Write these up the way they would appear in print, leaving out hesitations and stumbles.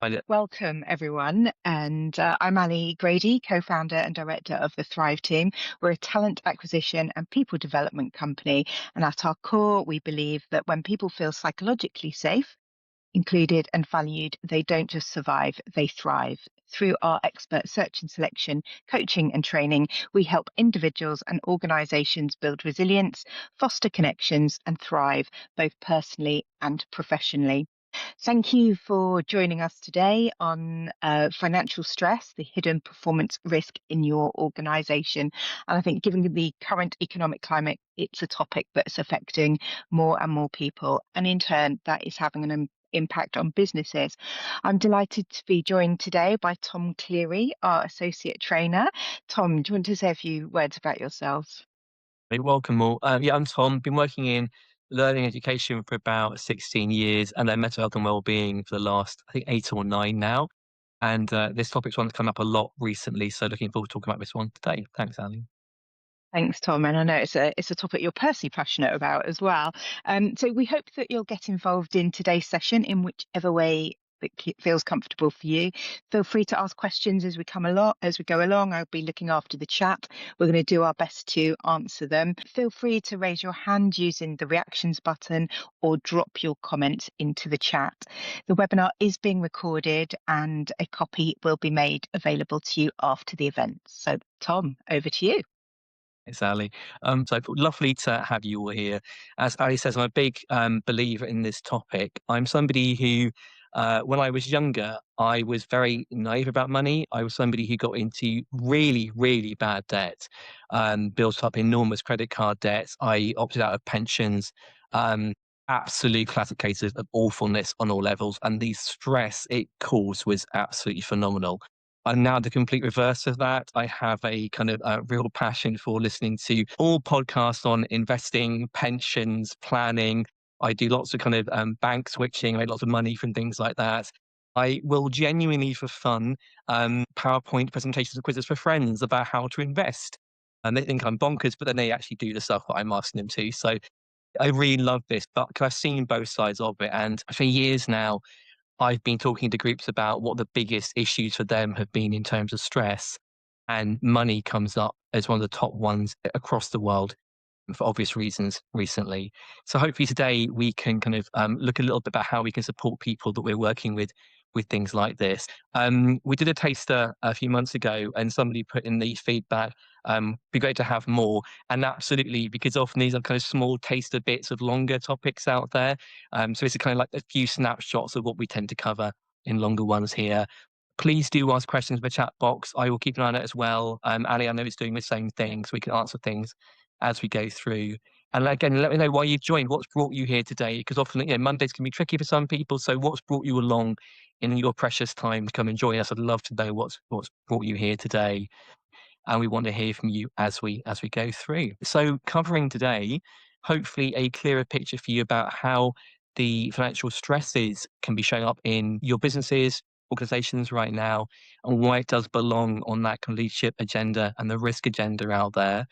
Find it. Welcome, everyone. And I'm Ali Grady, co founder and director of the Thrive team. We're a talent acquisition and people development company. And at our core, we believe that when people feel psychologically safe, included, and valued, they don't just survive, they thrive. Through our expert search and selection, coaching, and training, we help individuals and organizations build resilience, foster connections, and thrive both personally and professionally. Thank you for joining us today on financial stress, the hidden performance risk in your organization. And I think, given the current economic climate, it's a topic that's affecting more and more people. And in turn, that is having an impact on businesses. I'm delighted to be joined today by Tom Cleary, our associate trainer. Tom, do you want to say a few words about yourself? Hey, welcome all. Yeah, I'm Tom. Been working in learning education for about 16 years, and then mental health and well-being for the last, I think, 8 or 9 now. And this topic's one that's come up a lot recently, so looking forward to talking about this one today. Thanks, Ali. Thanks, Tom. And I know it's a topic you're personally passionate about as well. So we hope that you'll get involved in today's session in whichever way that feels comfortable for you. Feel free to ask questions as we go along. I'll be looking after the chat. We're going to do our best to answer them. Feel free to raise your hand using the reactions button or drop your comments into the chat. The webinar is being recorded and a copy will be made available to you after the event. So, Tom, over to you. It's Ali. So lovely to have you all here. As Ali says, I'm a big believer in this topic. I'm somebody who, when I was younger, I was very naive about money. I was somebody who got into really, really bad debt, built up enormous credit card debts. I opted out of pensions. Um, Absolute classic cases of awfulness on all levels, and the stress it caused was absolutely phenomenal. I'm now the complete reverse of that. I have a kind of real passion for listening to all podcasts on investing, pensions, planning. I do lots of kind of bank switching, make lots of money from things like that. I will genuinely, for fun, PowerPoint presentations and quizzes for friends about how to invest. And they think I'm bonkers, but then they actually do the stuff that I'm asking them to. So I really love this, but 'cause I've seen both sides of it. And for years now, I've been talking to groups about what the biggest issues for them have been in terms of stress, and money comes up as one of the top ones across the world for obvious reasons recently. So hopefully today we can kind of look a little bit about how we can support people that we're working with things like this. We did a taster a few months ago, and somebody put in the feedback, "Be great to have more." And absolutely, because often these are kind of small taster bits of longer topics out there. So it's kind of like a few snapshots of what we tend to cover in longer ones here. Please do ask questions in the chat box. I will keep an eye on it as well. Ali, I know is doing the same thing, so we can answer things as we go through. And again, let me know why you've joined. What's brought you here today? Because often, Mondays can be tricky for some people. So, what's brought you along in your precious time to come and join us? I'd love to know what's brought you here today, and we want to hear from you as we go through. So, covering today, hopefully, a clearer picture for you about how the financial stresses can be showing up in your businesses, organizations right now, and why it does belong on that kind of leadership agenda and the risk agenda out there,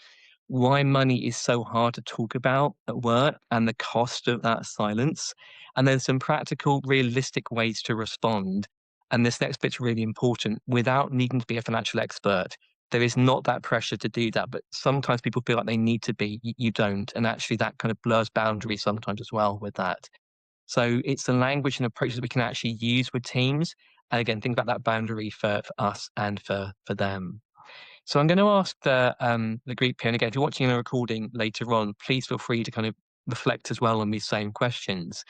why money is so hard to talk about at work and the cost of that silence, and then some practical, realistic ways to respond. And this next bit's really important without needing to be a financial expert. There is not that pressure to do that, but sometimes people feel like they need to be. You don't. And actually, that kind of blurs boundaries sometimes as well with that. So it's the language and approaches that we can actually use with teams. And again, think about that boundary for us and for them. So I'm going to ask the group here, and again, if you're watching a recording later on, please feel free to kind of reflect as well on these same questions.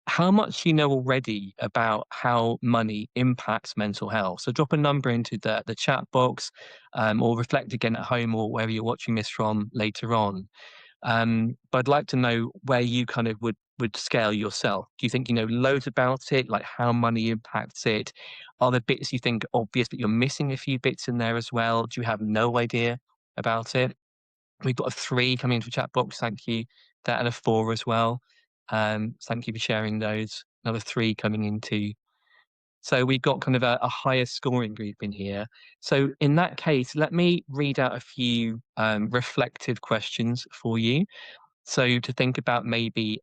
How much do you know already about how money impacts mental health? So drop a number into the chat box, or reflect again at home or wherever you're watching this from later on. But I'd like to know where you kind of would scale yourself. Do you think you know loads about it, like how money impacts it? Are there bits you think obvious, but you're missing a few bits in there as well? Do you have no idea about it? We've got a 3 coming into the chat box, thank you. That and a 4 as well. Thank you for sharing those. Another 3 coming into. So we've got kind of a higher scoring group in here. So in that case, let me read out a few reflective questions for you. So to think about maybe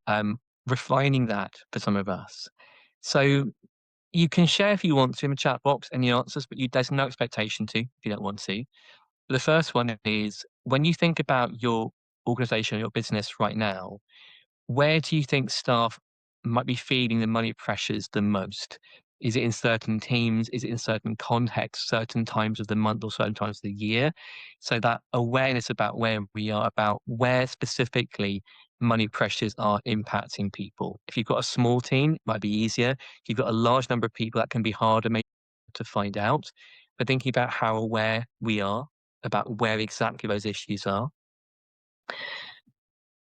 refining that for some of us. So You can share if you want to in the chat box any answers, but there's no expectation to if you don't want to. The first one is when you think about your organization, your business right now, where do you think staff might be feeling the money pressures the most? Is it in certain teams? Is it in certain contexts, certain times of the month or certain times of the year? So that awareness about where we are, about where specifically money pressures are impacting people. If you've got a small team, it might be easier. If you've got a large number of people, that can be harder maybe to find out. But thinking about how aware we are about where exactly those issues are.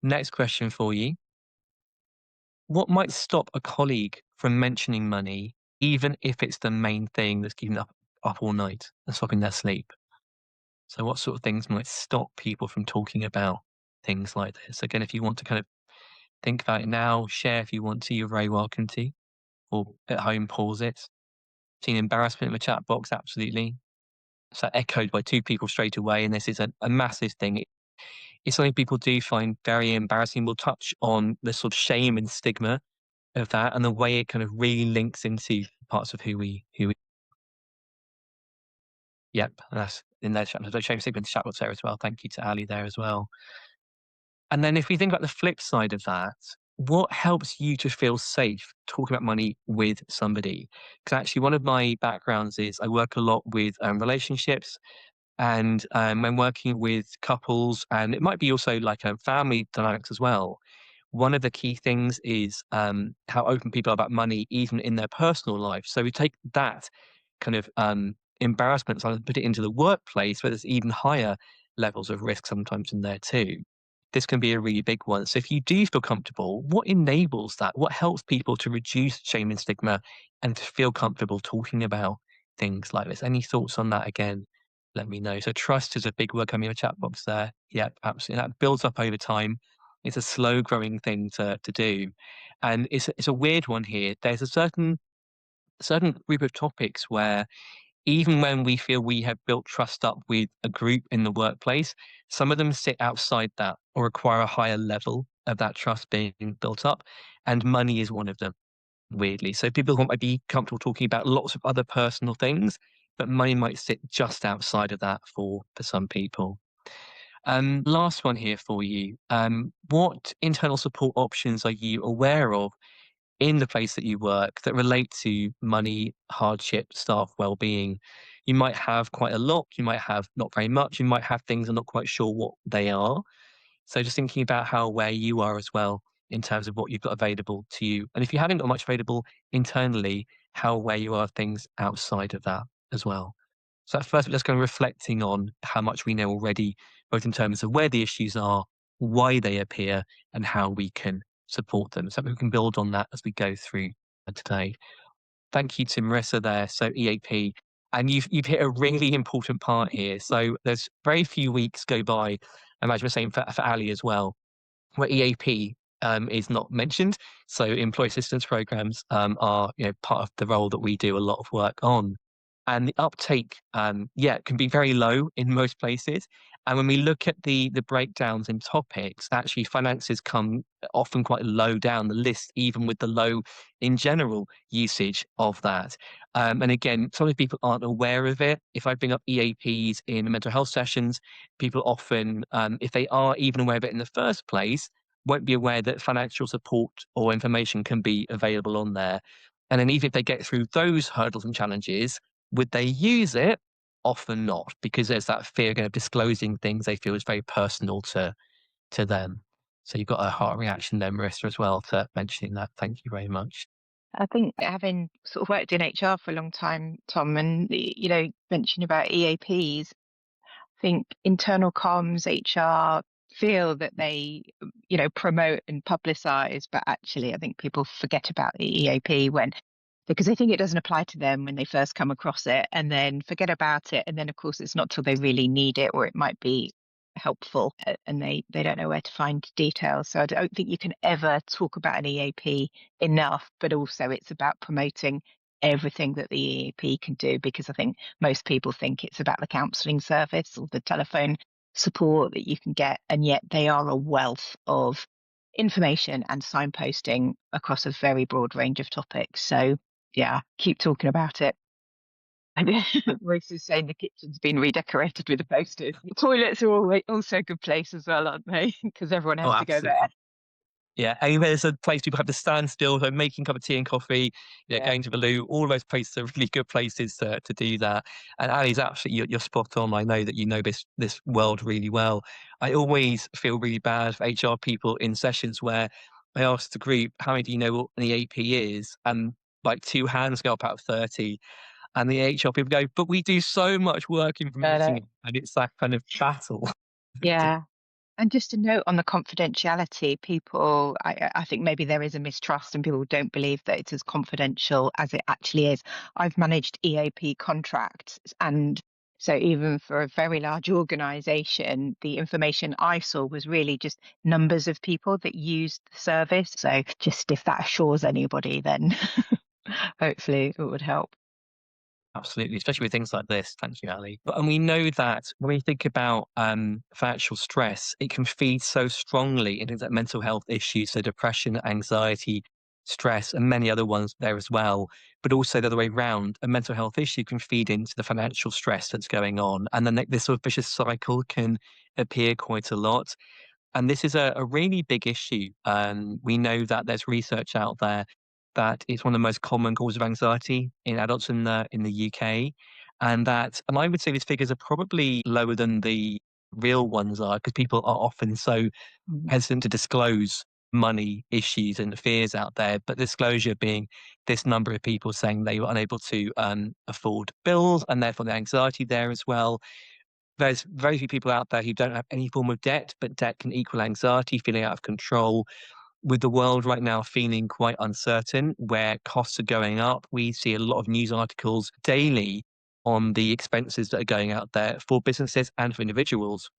Next question for you. What might stop a colleague from mentioning money, even if it's the main thing that's keeping them up all night and stopping their sleep? So, what sort of things might stop people from talking about things like this? Again, if you want to kind of think about it now, share if you want to, you're very welcome to, or at home, pause it. Seen embarrassment in the chat box, absolutely. So, echoed by two people straight away, and this is a massive thing. It's something people do find very embarrassing. We'll touch on the sort of shame and stigma of that and the way it kind of really links into parts of who we yep, that's in there. So shame stigma in the chat box there as well. Thank you to Ali there as well. And then if we think about the flip side of that, what helps you to feel safe talking about money with somebody? Because actually, one of my backgrounds is I work a lot with relationships and when working with couples, and it might be also like a family dynamics as well. One of the key things is how open people are about money, even in their personal life. So we take that kind of embarrassment and put it into the workplace, where there's even higher levels of risk sometimes in there too. This can be a really big one. So if you do feel comfortable, what enables that? What helps people to reduce shame and stigma and to feel comfortable talking about things like this? Any thoughts on that again? Let me know. So trust is a big word coming in the chat box there. Yep, absolutely. That builds up over time. It's a slow growing thing to do. And it's a weird one here. There's a certain group of topics where even when we feel we have built trust up with a group in the workplace, some of them sit outside that or require a higher level of that trust being built up. And money is one of them, weirdly. So people who might be comfortable talking about lots of other personal things, but money might sit just outside of that for some people. Last one here for you. What internal support options are you aware of in the place that you work that relate to money, hardship, staff well-being? You might have quite a lot, you might have not very much, you might have things I'm not quite sure what they are. So just thinking about how aware you are as well in terms of what you've got available to you. And if you haven't got much available internally, how aware you are of things outside of that as well. So at first, we're just kind of reflecting on how much we know already, both in terms of where the issues are, why they appear, and how we can support them. So we can build on that as we go through today. Thank you to Marissa there. So EAP, and you've hit a really important part here. So there's very few weeks go by. I imagine the same for Ali as well, where EAP is not mentioned. So employee assistance programs are part of the role that we do a lot of work on. And the uptake, yeah, can be very low in most places. And when we look at the breakdowns in topics, actually finances come often quite low down the list, even with the low in general usage of that. And again, some of people aren't aware of it. If I bring up EAPs in mental health sessions, people often, if they are even aware of it in the first place, won't be aware that financial support or information can be available on there. And then even if they get through those hurdles and challenges, would they use it? Often not, because there's that fear of disclosing things they feel is very personal to them. So you've got a heart reaction there, Marissa, as well, to mentioning that. Thank you very much. I think having sort of worked in HR for a long time, Tom, and mentioned about EAPs, I think internal comms, HR feel that they, promote and publicize, but actually I think people forget about the EAP because they think it doesn't apply to them when they first come across it and then forget about it. And then of course it's not till they really need it or it might be helpful and they don't know where to find details. So I don't think you can ever talk about an EAP enough, but also it's about promoting everything that the EAP can do, because I think most people think it's about the counselling service or the telephone support that you can get, and yet they are a wealth of information and signposting across a very broad range of topics. So Yeah, keep talking about it. And Royce is saying the kitchen's been redecorated with the posters. The toilets are also a good place as well, aren't they? Because everyone Oh, has to go there. absolutely. Yeah, anywhere there's a place people have to stand still, so making a cup of tea and coffee, Yeah. going to the loo, all those places are really good places to do that. And Ali's absolutely, you're spot on. I know that you know this world really well. I always feel really bad for HR people in sessions where I ask the group, how many do you know what an EAP is? And like two hands go up out of 30. And the HR people go, but we do so much work in promoting No. it. And it's that kind of battle. Yeah. And just a note on the confidentiality, I think maybe there is a mistrust and people don't believe that it's as confidential as it actually is. I've managed EAP contracts, and so even for a very large organization, the information I saw was really just numbers of people that used the service. So just if that assures anybody, then hopefully it would help. Absolutely, especially with things like this. Thank you, Ali. And we know that when we think about financial stress, it can feed so strongly into that mental health issues, so depression, anxiety, stress, and many other ones there as well. But also the other way around, a mental health issue can feed into the financial stress that's going on, and then this sort of vicious cycle can appear quite a lot. And this is a really big issue. We know that there's research out there that it's one of the most common causes of anxiety in adults in the UK, and I would say these figures are probably lower than the real ones are because people are often so Mm. hesitant to disclose money issues and fears out there. But disclosure being this number of people saying they were unable to afford bills, and therefore the anxiety there as well. There's very few people out there who don't have any form of debt, but debt can equal anxiety, feeling out of control. With the world right now feeling quite uncertain, where costs are going up, we see a lot of news articles daily on the expenses that are going out there for businesses and for individuals.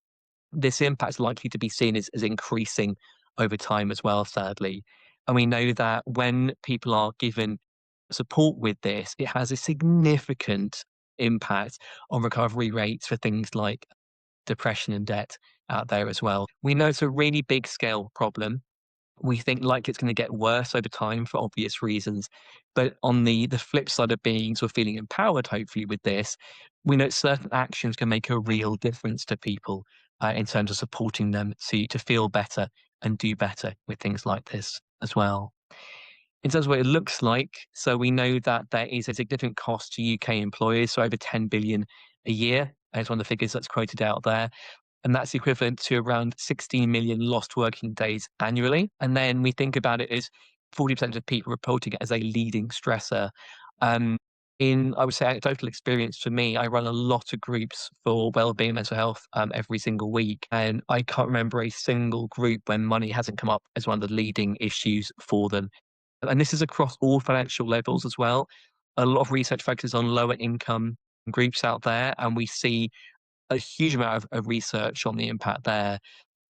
This impact is likely to be seen as increasing over time as well, sadly. And we know that when people are given support with this, it has a significant impact on recovery rates for things like depression and debt out there as well. We know it's a really big scale problem. We think like it's going to get worse over time for obvious reasons. But on the flip side of being sort of feeling empowered, hopefully with this, we know certain actions can make a real difference to people in terms of supporting them to feel better and do better with things like this as well. In terms of what it looks like, so we know that there is a significant cost to UK employers, so over 10 billion a year is one of the figures that's quoted out there, and that's equivalent to around 16 million lost working days annually. And then we think about it as 40% of people reporting it as a leading stressor. Um, in, I would say, anecdotal experience for me, I run a lot of groups for wellbeing and mental health every single week. And I can't remember a single group when money hasn't come up as one of the leading issues for them. And this is across all financial levels as well. A lot of research focuses on lower income groups out there, and we see a huge amount of research on the impact there.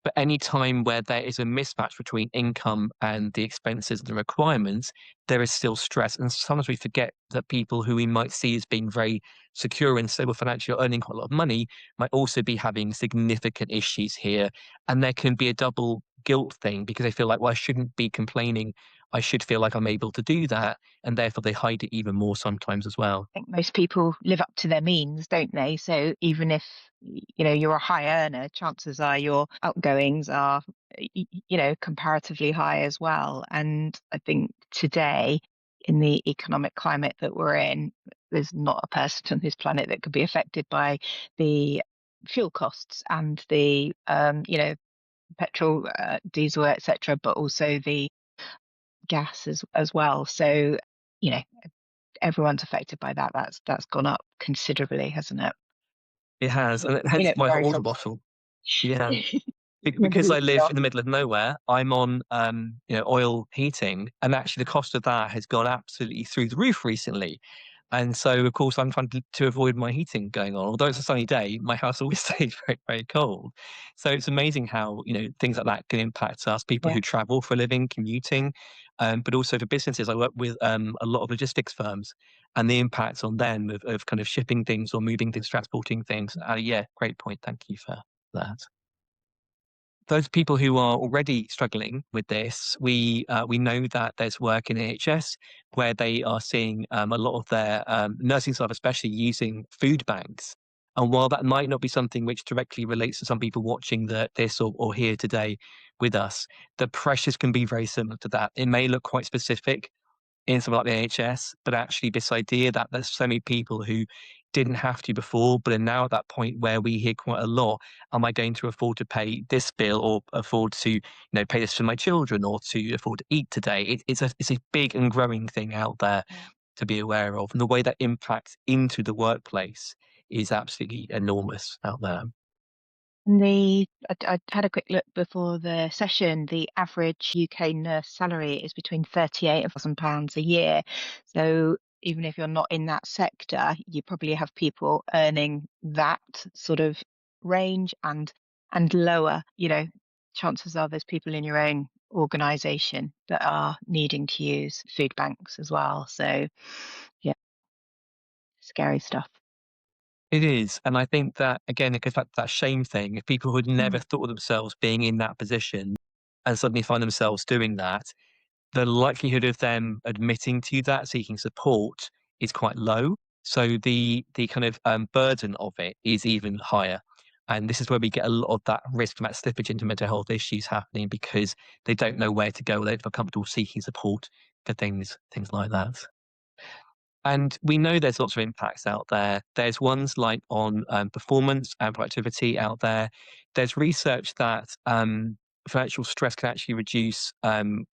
But any time where there is a mismatch between income and the expenses and the requirements, there is still stress. And sometimes we forget that people who we might see as being very secure and stable financially, earning quite a lot of money, might also be having significant issues here. And there can be a double guilt thing because they feel like, well, I shouldn't be complaining. I should feel like I'm able to do that. And therefore they hide it even more sometimes as well. Think most people live up to their means, don't they? So even if you're a high earner, chances are your outgoings are comparatively high as well. And I think today, in the economic climate that we're in, there's not a person on this planet that could be affected by the fuel costs and the petrol, diesel, etc., but also the gas as well. So you know everyone's affected by that. That's gone up considerably, hasn't it? It has. And You hence know, my hot very water from bottle. Yeah. remember Because the I live email. in the middle of nowhere, I'm on, oil heating, and actually the cost of that has gone absolutely through the roof recently. And so, of course, I'm trying to avoid my heating going on. Although it's a sunny day, my house always stays very, very cold. So it's amazing how, things like that can impact us, people Yeah, who travel for a living, commuting, but also for businesses. I work with a lot of logistics firms and the impact on them of kind of shipping things or moving things, transporting things. Yeah, great point. Thank you for that. those people who are already struggling with this, we know that there's work in NHS where they are seeing a lot of their nursing staff, especially using food banks. And while that might not be something which directly relates to some people watching this or here today with us, the pressures can be very similar to that. It may look quite specific in something like the NHS, but actually this idea that there's so many people who didn't have to before, but are now at that point where we hear quite a lot, am I going to afford to pay this bill or afford to, pay this for my children or to afford to eat today? It's a big and growing thing out there Yeah. to be aware of. And the way that impacts into the workplace is absolutely enormous out there. And I had a quick look before the session. The average UK nurse salary is between 38 and £1,000 a year. So even if you're not in that sector, you probably have people earning that sort of range and lower. Chances are there's people in your own organization that are needing to use food banks as well. So yeah, scary stuff. It is. And I think that, again, it goes back to that shame thing. If people who had never Mm. thought of themselves being in that position and suddenly find themselves doing that, the likelihood of them admitting to that, seeking support, is quite low. So the kind of burden of it is even higher. And this is where we get a lot of that risk from that slippage into mental health issues happening because they don't know where to go. They don't feel comfortable seeking support for things like that. And we know there's lots of impacts out there. There's ones like on performance and productivity out there. There's research that financial stress can actually reduce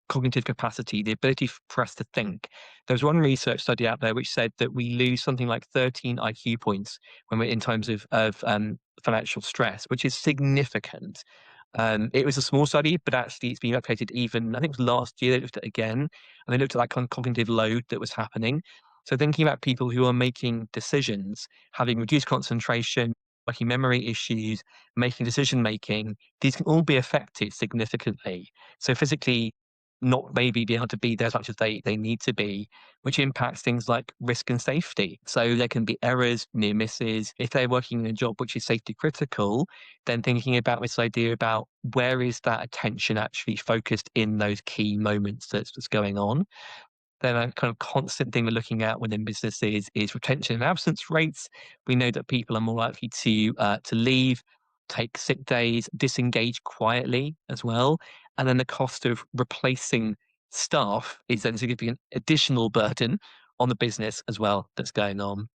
cognitive capacity, the ability for us to think. There's one research study out there which said that we lose something like 13 IQ points when we're in times of financial stress, which is significant. It was a small study, but actually it's been replicated even, I think it was last year, they looked at it again, and they looked at that kind of cognitive load that was happening. So thinking about people who are making decisions, having reduced concentration, working memory issues, making decision making, these can all be affected significantly. So physically not maybe being able to be there as much as they need to be, which impacts things like risk and safety. So there can be errors, near misses. If they're working in a job which is safety critical, then thinking about this idea about where is that attention actually focused in those key moments that's going on. Then a kind of constant thing we're looking at within businesses is retention and absence rates. We know that people are more likely to leave, take sick days, disengage quietly as well, and then the cost of replacing staff is then a significant additional burden on the business as well that's going on.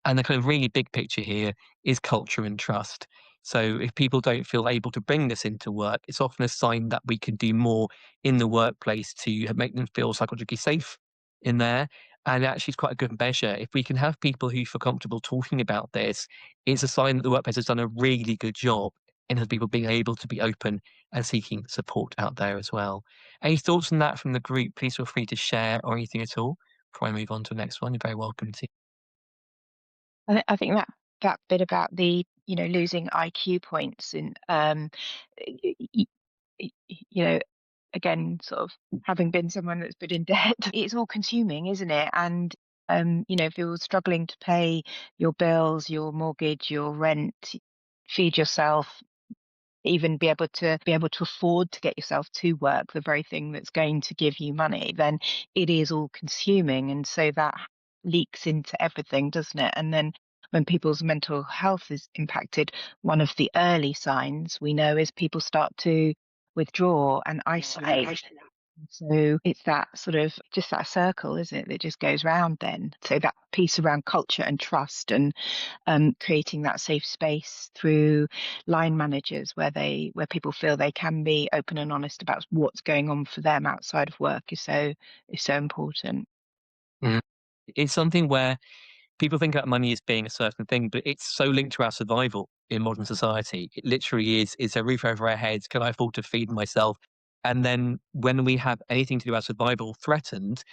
And the kind of really big picture here is culture and trust. So if people don't feel able to bring this into work, it's often a sign that we can do more in the workplace to make them feel psychologically safe in there. And actually, it's quite a good measure. If we can have people who feel comfortable talking about this, it's a sign that the workplace has done a really good job in terms of people being able to be open and seeking support out there as well. Any thoughts on that from the group? Please feel free to share or anything at all before I move on to the next one. You're very welcome to. I think that bit about the losing IQ points and y- y- you know again sort of having been someone that's been in debt, it's all consuming, isn't it? And if you're struggling to pay your bills, your mortgage, your rent, feed yourself, even be able to afford to get yourself to work, the very thing that's going to give you money, then it is all consuming. And so that leaks into everything, doesn't it? And then when people's mental health is impacted, one of the early signs we know is people start to withdraw and isolate. So it's that sort of just that circle, isn't it, that just goes round then. So that piece around culture and trust and creating that safe space through line managers where people feel they can be open and honest about what's going on for them outside of work is so important. Mm. It's something where people think about money as being a certain thing, but it's so linked to our survival in modern society. It literally is. Is a roof over our heads? Can I afford to feed myself? And then when we have anything to do with our survival threatened,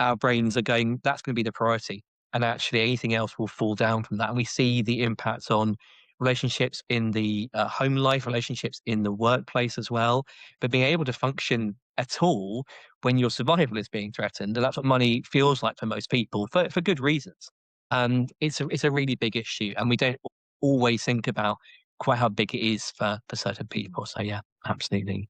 our brains are going, that's going to be the priority. And actually, anything else will fall down from that. And we see the impacts on relationships in the home life, relationships in the workplace as well. But being able to function at all when your survival is being threatened, and that's what money feels like for most people for good reasons. And it's a really big issue. And we don't always think about quite how big it is for certain people. So, yeah. Absolutely.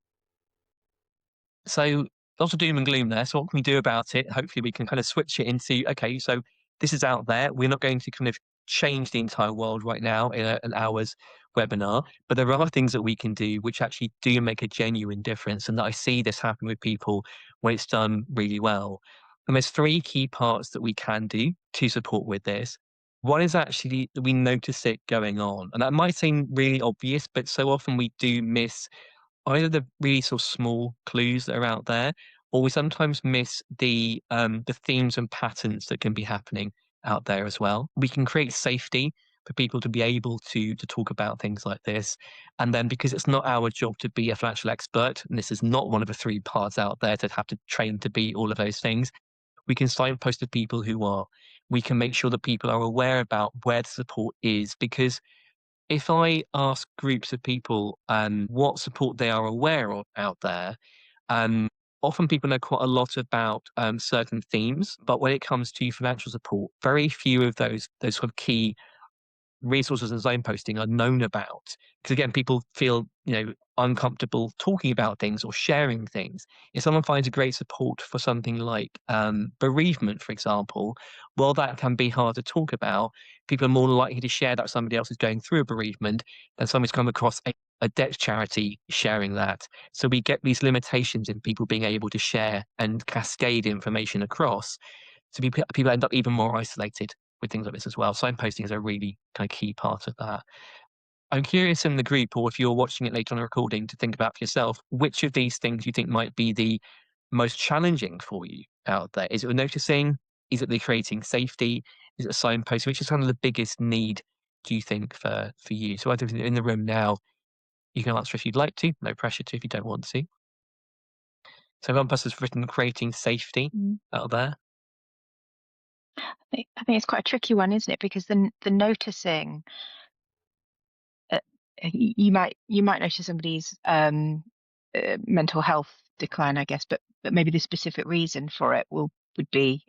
So lots of doom and gloom there. So what can we do about it? Hopefully we can kind of switch it into, okay, so this is out there. We're not going to kind of change the entire world right now in an hour's webinar, but there are things that we can do which actually do make a genuine difference. And that I see this happen with people when it's done really well. And there's three key parts that we can do to support with this. One is actually that we notice it going on. And that might seem really obvious, but so often we do miss either the really sort of small clues that are out there, or we sometimes miss the themes and patterns that can be happening out there as well. We can create safety for people to be able to talk about things like this, and then because it's not our job to be a financial expert, and this is not one of the three parts out there to have to train to be all of those things, we can signpost to people who are. We can make sure that people are aware about where the support is because if I ask groups of people what support they are aware of out there, um, often people know quite a lot about certain themes, but when it comes to financial support, very few of those sort of key resources and signposting are known about. Because again, people feel, uncomfortable talking about things or sharing things. If someone finds a great support for something like bereavement, for example, while that can be hard to talk about, people are more likely to share that with somebody else who's going through a bereavement than someone's come across a debt charity sharing that. So we get these limitations in people being able to share and cascade information across. So people end up even more isolated with things like this as well. Signposting is a really kind of key part of that. I'm curious in the group, or if you're watching it later on a recording, to think about for yourself, which of these things you think might be the most challenging for you out there? Is it the noticing? Is it the creating safety? Is it signposting? Which is kind of the biggest need, do you think, for you? So either in the room now, you can answer if you'd like to, no pressure to if you don't want to. So one person's written creating safety Mm. out there. I think it's quite a tricky one, isn't it? Because the noticing, uh, you might notice somebody's mental health decline, I guess, but maybe the specific reason for it would be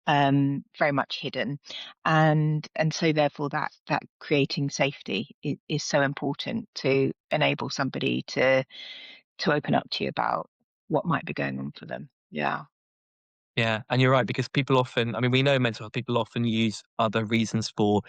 very much hidden, and so therefore that creating safety is so important to enable somebody to open up to you about what might be going on for them. Yeah. Yeah, and you're right because people often, I mean, we know mental health people often use other reasons for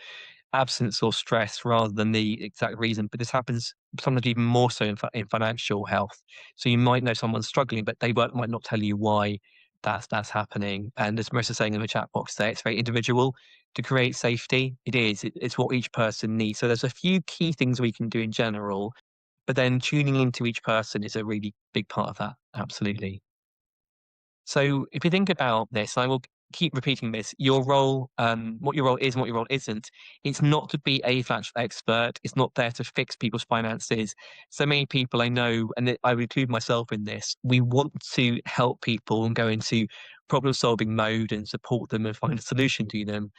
absence or stress rather than the exact reason. But this happens sometimes even more so in financial health. So you might know someone's struggling, but might not tell you why that's happening. And as Marissa's saying in the chat box there, it's very individual to create safety. It is. It's what each person needs. So there's a few key things we can do in general, but then tuning into each person is a really big part of that. Absolutely. So if you think about this, I will keep repeating this. Your role, what your role is and what your role isn't, it's not to be a financial expert. It's not there to fix people's finances. So many people I know, and I would include myself in this, we want to help people and go into problem solving mode and support them and find a solution to them.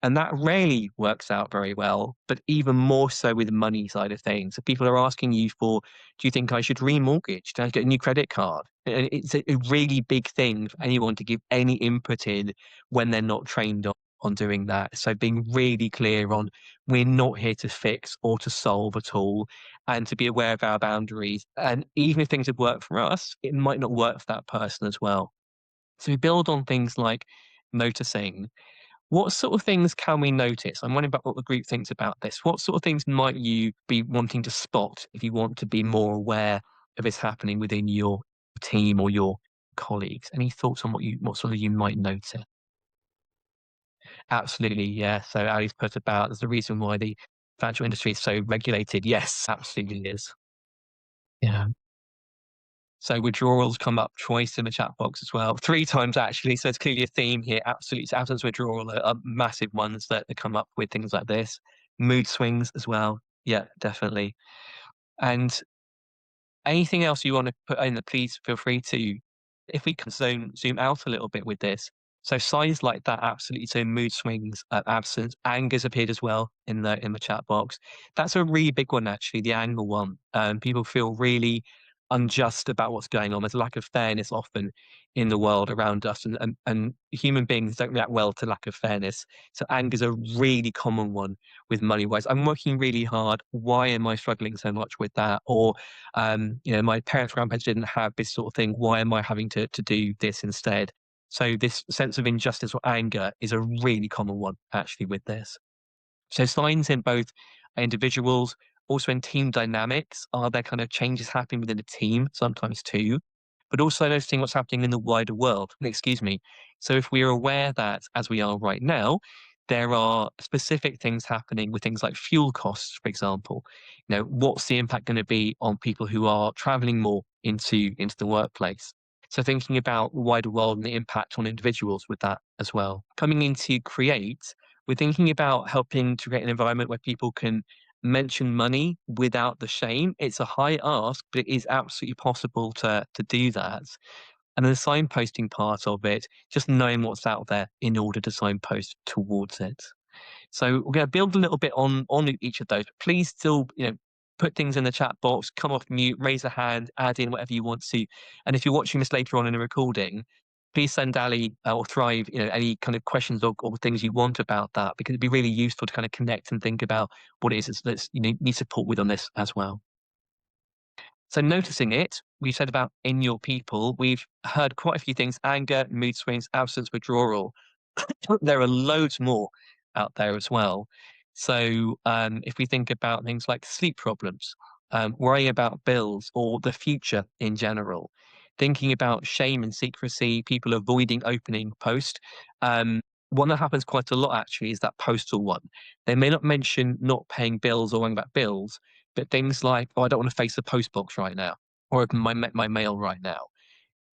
And that rarely works out very well, but even more so with the money side of things. So people are asking you for, do you think I should remortgage? Do I get a new credit card? And it's a really big thing for anyone to give any input in when they're not trained on doing that. So being really clear on we're not here to fix or to solve at all, and to be aware of our boundaries. And even if things have worked for us, it might not work for that person as well. So we build on things like noticing what sort of things can we notice? I'm wondering about what the group thinks about this. What sort of things might you be wanting to spot if you want to be more aware of this happening within your team or your colleagues? Any thoughts on what sort of you might notice? Absolutely, yeah. So Ali's put about there's a reason why the financial industry is so regulated. Yes, absolutely is. Yeah. So withdrawals come up twice in the chat box as well, three times actually. So it's clearly a theme here. Absolutely, so absence withdrawal are massive ones that come up with things like this. Mood swings as well. Yeah, definitely. And anything else you want to put in, please feel free to. If we can zoom out a little bit with this. So signs like that, absolutely. So mood swings, absence, anger's appeared as well in the chat box. That's a really big one actually. The anger one. People feel really unjust about what's going on. There's a lack of fairness often in the world around us, and human beings don't react well to lack of fairness. So anger is a really common one with money wise. I'm working really hard. Why am I struggling so much with that? Or, my parents, grandparents didn't have this sort of thing. Why am I having to do this instead? So this sense of injustice or anger is a really common one actually with this. So signs in both individuals, also in team dynamics, are there kind of changes happening within a team sometimes too, but also noticing what's happening in the wider world. Excuse me. So if we are aware that, as we are right now, there are specific things happening with things like fuel costs, for example. What's the impact going to be on people who are traveling more into the workplace? So thinking about the wider world and the impact on individuals with that as well. Coming into create, we're thinking about helping to create an environment where people can mention money without the shame. It's a high ask, but it is absolutely possible to do that. And then the signposting part of it, just knowing what's out there in order to signpost towards it. So we're going to build a little bit on each of those. But please still, put things in the chat box, come off mute, raise a hand, add in whatever you want to. And if you're watching this later on in a recording, please send Ali or Thrive, any kind of questions or things you want about that, because it'd be really useful to kind of connect and think about what it is that's need support with on this as well. So noticing it, we said about in your people, we've heard quite a few things: anger, mood swings, absence, withdrawal. There are loads more out there as well. So if we think about things like sleep problems, worrying about bills or the future in general, thinking about shame and secrecy, people avoiding opening post. One that happens quite a lot actually is that postal one. They may not mention not paying bills or worrying about bills, but things like, oh, I don't want to face the post box right now or open my mail right now.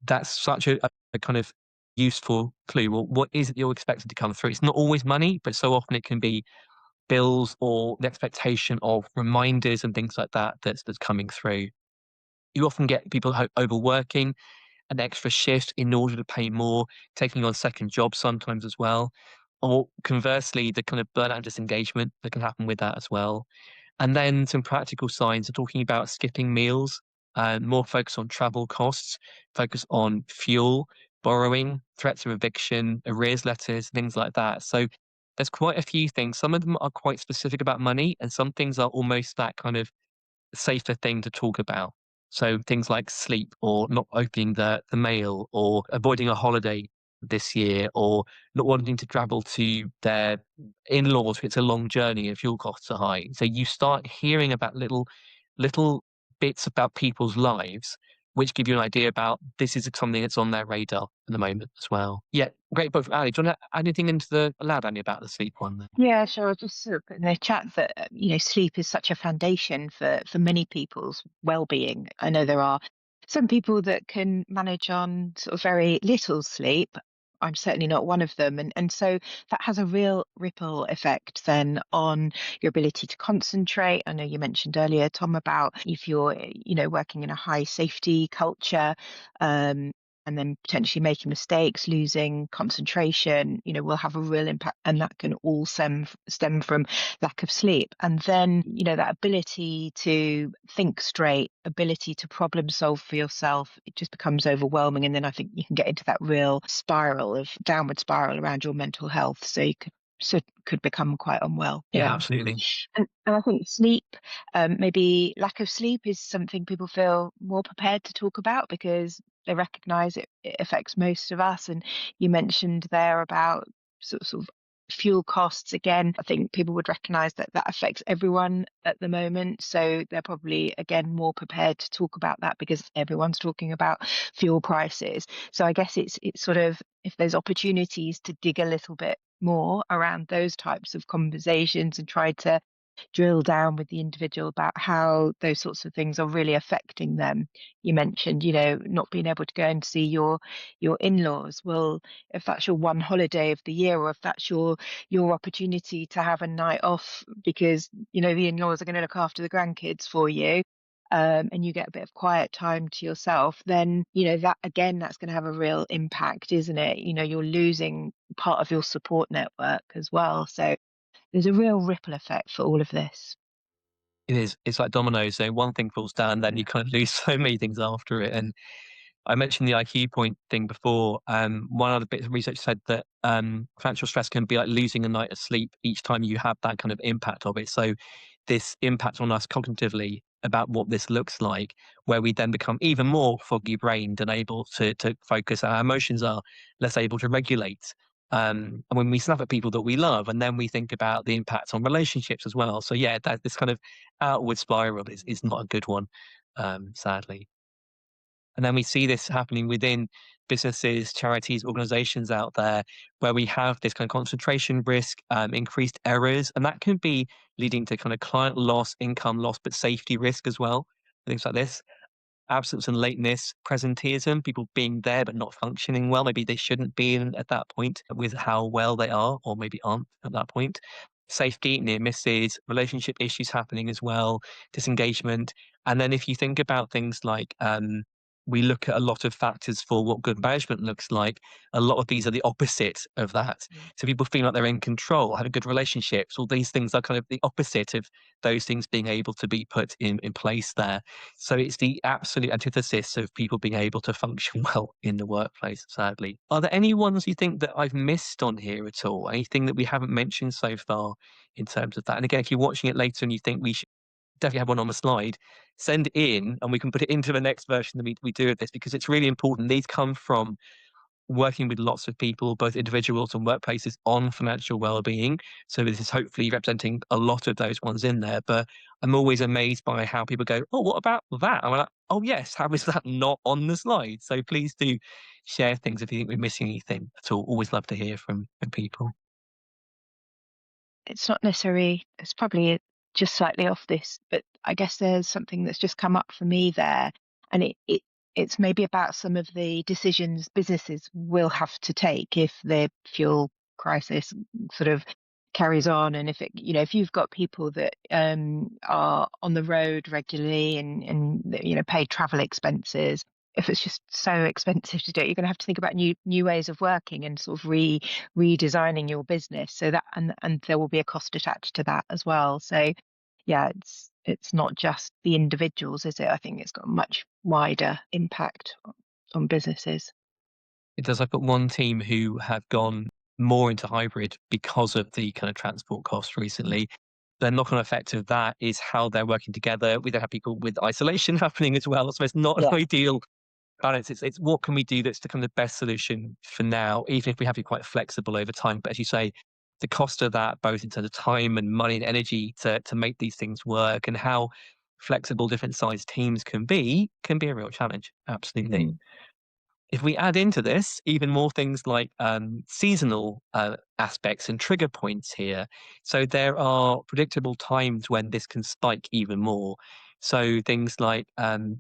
That's such a kind of useful clue. Well, what is it you're expected to come through? It's not always money, but so often it can be bills or the expectation of reminders and things like that that's coming through. You often get people overworking an extra shift in order to pay more, taking on second jobs sometimes as well. Or conversely, the kind of burnout and disengagement that can happen with that as well. And then some practical signs are talking about skipping meals, more focus on travel costs, focus on fuel, borrowing, threats of eviction, arrears letters, things like that. So there's quite a few things. Some of them are quite specific about money, and some things are almost that kind of safer thing to talk about. So things like sleep or not opening the mail or avoiding a holiday this year or not wanting to travel to their in-laws if it's a long journey and fuel costs are high. So you start hearing about little bits about people's lives which give you an idea about this is something that's on their radar at the moment as well. Yeah, great book from Ali. Do you want to add anything into the lab, Annie, about the sleep one there? Yeah, sure. I just sort of put in the chat that sleep is such a foundation for many people's well-being. I know there are some people that can manage on sort of very little sleep. I'm certainly not one of them, and so that has a real ripple effect then on your ability to concentrate. I know you mentioned earlier, Tom, about if you're working in a high safety culture. Um, and then potentially making mistakes, losing concentration, will have a real impact. And that can all stem from lack of sleep. And then, that ability to think straight, ability to problem solve for yourself, it just becomes overwhelming. And then I think you can get into that real downward spiral around your mental health. So could become quite unwell. Yeah, Yeah. absolutely. And I think sleep, maybe lack of sleep is something people feel more prepared to talk about because they recognize it affects most of us. And you mentioned there about sort of fuel costs. Again, I think people would recognize that that affects everyone at the moment. So they're probably, again, more prepared to talk about that because everyone's talking about fuel prices. So I guess it's sort of, if there's opportunities to dig a little bit more around those types of conversations and try to drill down with the individual about how those sorts of things are really affecting them. You mentioned, not being able to go and see your in-laws. Well, if that's your one holiday of the year, or if that's your opportunity to have a night off because the in-laws are going to look after the grandkids for you. And you get a bit of quiet time to yourself, then that again, that's going to have a real impact, isn't it? You're losing part of your support network as well. So there's a real ripple effect for all of this. It is. It's like dominoes. So one thing falls down, then Yeah. you kind of lose so many things after it. And I mentioned the IQ point thing before. One other bit of research said that financial stress can be like losing a night of sleep each time you have that kind of impact of it. So, this impact on us cognitively about what this looks like, where we then become even more foggy brained and able to focus. Our emotions are less able to regulate. And when we snap at people that we love, and then we think about the impact on relationships as well. So, yeah, that this kind of outward spiral is not a good one, sadly. And then we see this happening within businesses, charities, organizations out there where we have this kind of concentration risk, increased errors, and that can be leading to kind of client loss, income loss, but safety risk as well. Things like this. Absence and lateness, presenteeism, people being there but not functioning well. Maybe they shouldn't be in at that point with how well they are, or maybe aren't at that point. Safety, near misses, relationship issues happening as well, disengagement. And then if you think about things like we look at a lot of factors for what good management looks like. A lot of these are the opposite of that. Mm. So people feel like they're in control, having good relationships. All these things are kind of the opposite of those things being able to be put in place there. So it's the absolute antithesis of people being able to function well in the workplace, sadly. Are there any ones you think that I've missed on here at all? Anything that we haven't mentioned so far in terms of that? And again, if you're watching it later and you think we should definitely have one on the slide, send it in and we can put it into the next version that we do of this because it's really important. These come from working with lots of people, both individuals and workplaces, on financial well-being. So this is hopefully representing a lot of those ones in there. But I'm always amazed by how people go, "Oh, what about that?" I'm like, "Oh, yes. How is that not on the slide?" So please do share things if you think we're missing anything at all. Always love to hear from people. It's not necessarily, it's probably just slightly off this, but I guess there's something that's just come up for me there. And it's maybe about some of the decisions businesses will have to take if the fuel crisis sort of carries on. And if it, if you've got people that are on the road regularly and pay travel expenses, if it's just so expensive to do it, you're going to have to think about new ways of working and sort of redesigning your business. So that, and there will be a cost attached to that as well. So yeah, it's not just the individuals, is it? I think it's got a much wider impact on businesses. It does. I've got one team who have gone more into hybrid because of the kind of transport costs recently. The knock-on effect of that is how they're working together. We then have people with isolation happening as well. So it's not an Yeah. ideal balance. It's what can we do that's the kind of best solution for now, even if we have to be quite flexible over time. But as you say, the cost of that, both in terms of time and money and energy to make these things work, and how flexible different sized teams can be a real challenge. Absolutely. Mm. If we add into this even more things like seasonal aspects and trigger points here, so there are predictable times when this can spike even more. So things like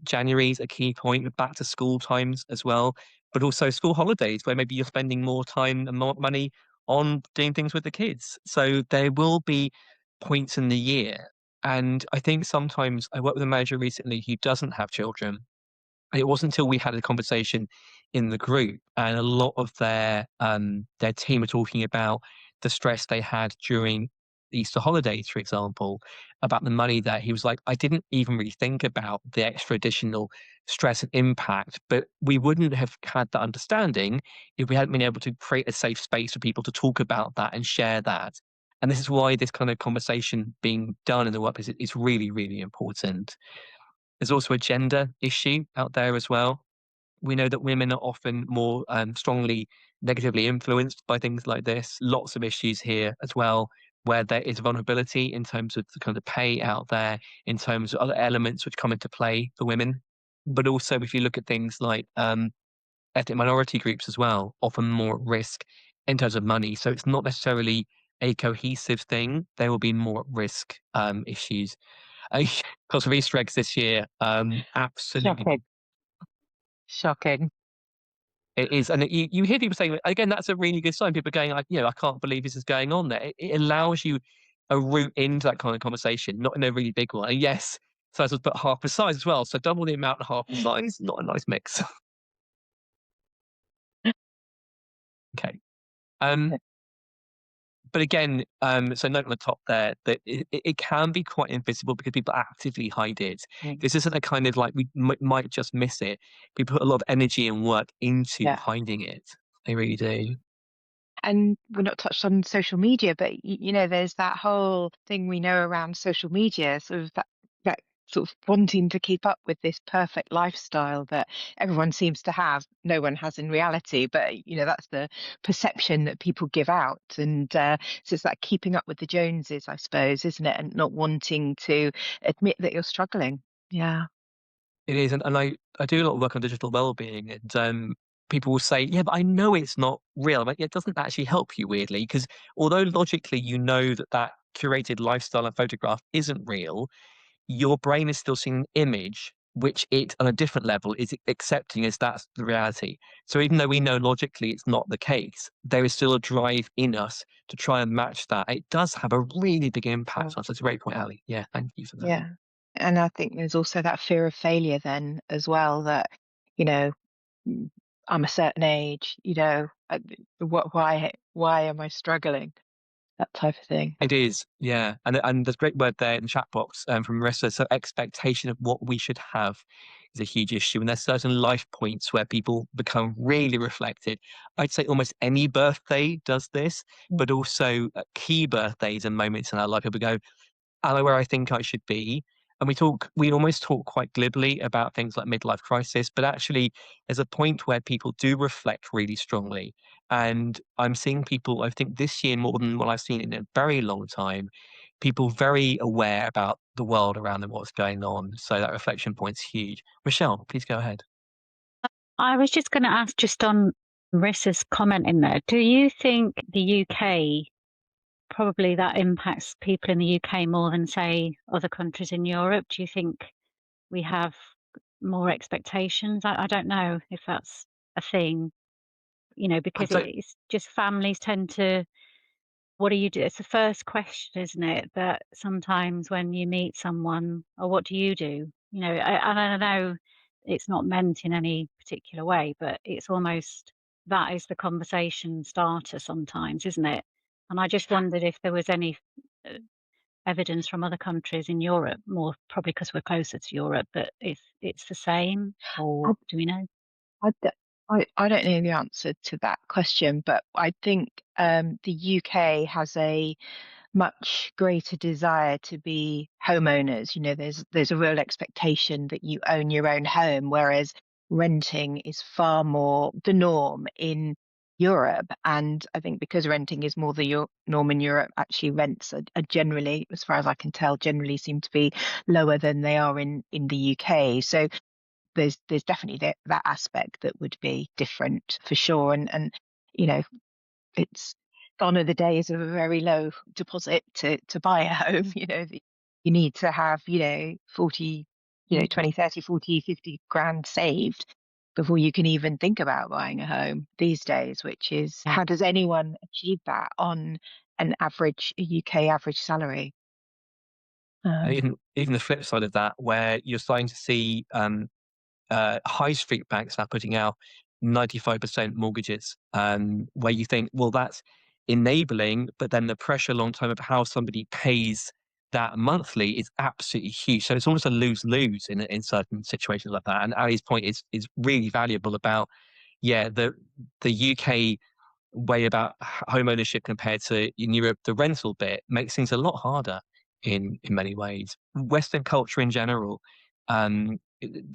January is a key point with back to school times as well, but also school holidays where maybe you're spending more time and more money on doing things with the kids. So there will be points in the year. And I think sometimes I worked with a manager recently who doesn't have children, it wasn't until we had a conversation in the group and a lot of their team were talking about the stress they had during the Easter holidays, for example, about the money that he was like, I didn't even really think about the extra additional stress and impact, but we wouldn't have had that understanding if we hadn't been able to create a safe space for people to talk about that and share that. And this is why this kind of conversation being done in the workplace is really, really important. There's also a gender issue out there as well. We know that women are often more strongly negatively influenced by things like this. Lots of issues here as well, where there is vulnerability in terms of the kind of pay out there, in terms of other elements which come into play for women. But also, if you look at things like ethnic minority groups as well, often more at risk in terms of money. So it's not necessarily a cohesive thing. There will be more at risk issues. Because of Easter eggs this year, absolutely Shocking. Shocking. it is. And you hear people saying, again, that's a really good sign. People are going, like, I can't believe this is going on there. It allows you a route into that kind of conversation, not in a really big one. And yes, so was put half the size as well. So double the amount and half the size, not a nice mix. Okay. Um, but again, so note on the top there that it can be quite invisible because people actively hide it. Mm. This isn't a kind of like we might just miss it. People put a lot of energy and work into Yeah. hiding it. They really do. And we're not touched on social media, but there's that whole thing we know around social media, sort of that sort of wanting to keep up with this perfect lifestyle that everyone seems to have. No one has in reality, but that's the perception that people give out, and so it's that keeping up with the Joneses, I suppose, isn't it? And not wanting to admit that you're struggling. Yeah. It is, and I do a lot of work on digital well-being, and people will say, "Yeah, but I know it's not real." But yeah, it doesn't actually help you weirdly because although logically you know that that curated lifestyle and photograph isn't real, your brain is still seeing an image which it, on a different level, is accepting as that's the reality. So even though we know logically it's not the case, there is still a drive in us to try and match that. It does have a really big impact Sure. on us. That's a great point, Ali. Yeah, thank you for that. Yeah. And I think there's also that fear of failure then as well that, you know, mm, I'm a certain age, why am I struggling? That type of thing. It is, yeah, and there's a great word there in the chat box from Marissa. So expectation of what we should have is a huge issue, and there's certain life points where people become really reflected. I'd say almost any birthday does this, Mm. but also key birthdays and moments in our life. People go, am I where I think I should be? And we almost talk quite glibly about things like midlife crisis, but actually, there's a point where people do reflect really strongly. And I'm seeing people, I think this year more than what I've seen in a very long time, people very aware about the world around them, what's going on. So that reflection point's huge. Michelle, please go ahead. I was just going to ask, just on Marissa's comment in there, do you think the UK, probably that impacts people in the UK more than, say, other countries in Europe? Do you think we have more expectations? I don't know if that's a thing, I because don't, it's just families tend to, what do you do? It's the first question, isn't it? That sometimes when you meet someone, or what do you do? And I know it's not meant in any particular way, but it's almost that is the conversation starter sometimes, isn't it? And I just wondered if there was any uh, evidence from other countries in Europe, more probably because we're closer to Europe, but if it's the same, I, or do we know? I, d- I don't know the answer to that question, but I think the UK has a much greater desire to be homeowners. There's a real expectation that you own your own home, whereas renting is far more the norm in Europe. And I think because renting is more the norm in Europe, actually rents are generally, as far as I can tell, generally seem to be lower than they are in the UK. So there's definitely that aspect that would be different for sure. And you know, it's gone are the days of a very low deposit to buy a home. You need to have, 40, 20, 30, 40, 50 grand saved before you can even think about buying a home these days, which is how does anyone achieve that on an average UK average salary? and Um, even the flip side of that, where you're starting to see high street banks now putting out 95% mortgages, where you think, well, that's enabling, but then the pressure long term of how somebody pays that monthly is absolutely huge. So it's almost a lose lose in certain situations like that. And Ali's point is really valuable about, yeah, the UK way about home ownership compared to in Europe, the rental bit makes things a lot harder in many ways. Western culture in general it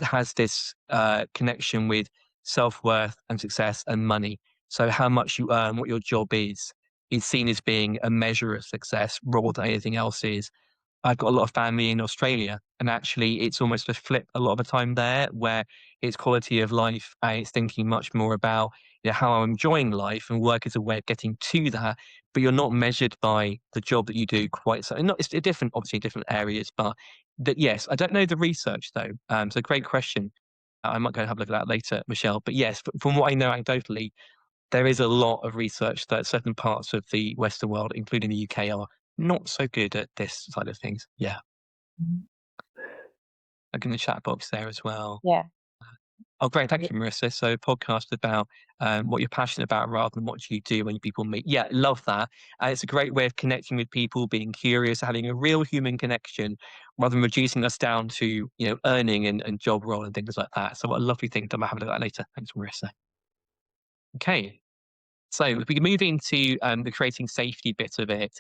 has this connection with self worth and success and money. So how much you earn, what your job is seen as being a measure of success rather than anything else is. I've got a lot of family in Australia, and actually, it's almost a flip a lot of the time there, where it's quality of life and it's thinking much more about how I'm enjoying life, and work is a way of getting to that. But you're not measured by the job that you do quite so. Not it's different, obviously, different areas, but that yes, I don't know the research though. So great question. I might go and have a look at that later, Michelle. But yes, from what I know anecdotally, there is a lot of research that certain parts of the Western world, including the UK, are not so good at this side of things. Yeah. Like in the chat box there as well. yeah. Oh, great. Thank you, Marissa. So, a podcast about what you're passionate about rather than what you do when people meet. Yeah, love that. It's a great way of connecting with people, being curious, having a real human connection rather than reducing us down to, earning and job role and things like that. So, what a lovely thing. I might have a look at that later. Thanks, Marissa. Okay. So, if we can move into the creating safety bit of it,